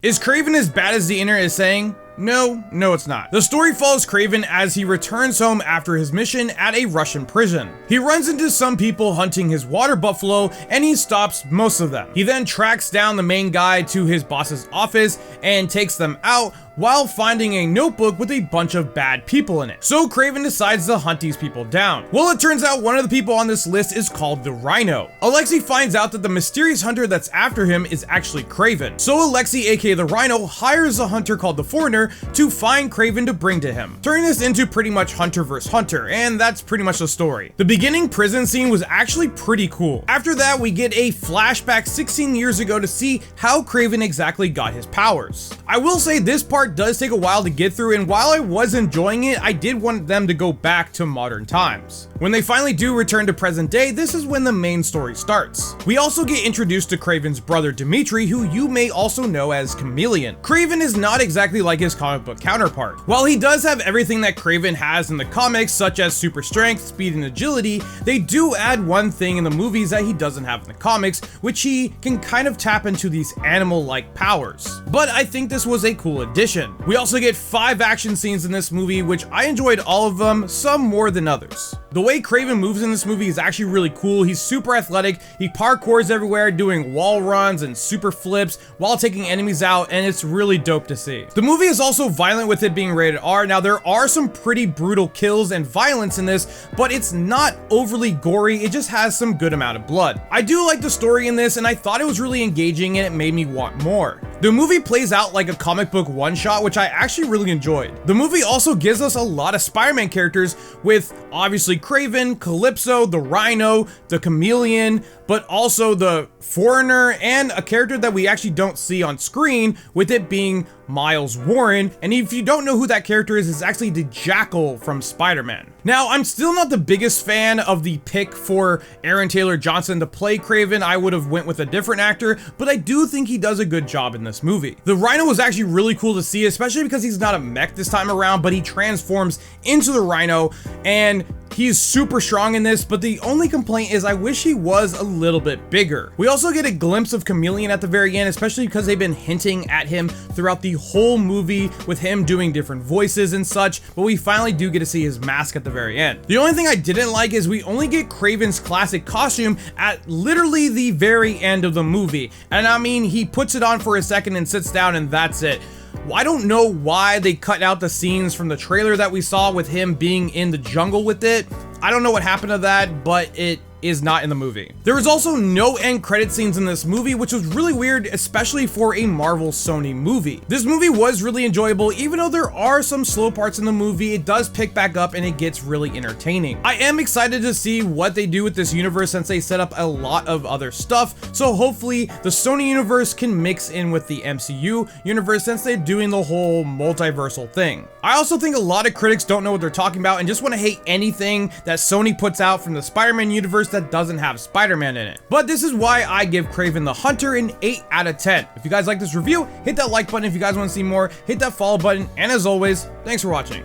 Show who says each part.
Speaker 1: Is Kraven as bad as the internet is saying? No, it's not. The story follows Kraven as he returns home after his mission at a Russian prison. He runs into some people hunting his water buffalo and he stops most of them. He then tracks down the main guy to his boss's office and takes them out while finding a notebook with a bunch of bad people in it. So Kraven decides to hunt these people down. Well, it turns out one of the people on this list is called the Rhino. Alexei finds out that the mysterious hunter that's after him is actually Kraven. So Alexei, aka the Rhino, hires a hunter called the Foreigner to find Kraven to bring to him, turning this into pretty much Hunter vs. Hunter, and that's pretty much the story. The beginning prison scene was actually pretty cool. After that, we get a flashback 16 years ago to see how Kraven exactly got his powers. I will say this part does take a while to get through, and while I was enjoying it, I did want them to go back to modern times. When they finally do return to present day, this is when the main story starts. We also get introduced to Kraven's brother Dimitri, who you may also know as Chameleon. Kraven is not exactly like his comic book counterpart. While he does have everything that Kraven has in the comics, such as super strength, speed, and agility, they do add one thing in the movies that he doesn't have in the comics, which he can kind of tap into these animal-like powers. But I think this was a cool addition. We also get 5 action scenes in this movie, which I enjoyed all of them, some more than others. The way Kraven moves in this movie is actually really cool. He's super athletic, he parkours everywhere, doing wall runs and super flips while taking enemies out, and it's really dope to see. The movie is also violent with it being rated R. Now, there are some pretty brutal kills and violence in this, but it's not overly gory, it just has some good amount of blood. I do like the story in this, and I thought it was really engaging and it made me want more. The movie plays out like a comic book one-shot, which I actually really enjoyed. The movie also gives us a lot of Spider-Man characters with obviously Kraven, Calypso, the Rhino, the Chameleon, but also the Foreigner, and a character that we actually don't see on screen, with it being Miles Warren. And if you don't know who that character is, it's actually the Jackal from Spider-Man. Now, I'm still not the biggest fan of the pick for Aaron Taylor Johnson to play Kraven. I would have went with a different actor, but I do think he does a good job in this movie. The Rhino was actually really cool to see, especially because he's not a mech this time around, but he transforms into the Rhino, and he's super strong in this, but the only complaint is I wish he was a little bit bigger. We also get a glimpse of Chameleon at the very end, especially because they've been hinting at him throughout the whole movie with him doing different voices and such, but we finally do get to see his mask at the very end. The only thing I didn't like is we only get Kraven's classic costume at literally the very end of the movie. And I mean, he puts it on for a second and sits down and that's it. I don't know why they cut out the scenes from the trailer that we saw with him being in the jungle with it. I don't know what happened to that, but it is not in the movie. There was also no end credit scenes in this movie, which was really weird, especially for a Marvel Sony movie. This movie was really enjoyable, even though there are some slow parts in the movie. It does pick back up and it gets really entertaining. I am excited to see what they do with this universe since they set up a lot of other stuff, so hopefully the Sony universe can mix in with the MCU universe since they're doing the whole multiversal thing. I also think a lot of critics don't know what they're talking about and just want to hate anything that Sony puts out from the Spider-Man universe that doesn't have Spider-Man in it. But this is why I give Kraven the Hunter an 8 out of 10. If you guys like this review, hit that like button. If you guys want to see more, hit that follow button. And as always, thanks for watching.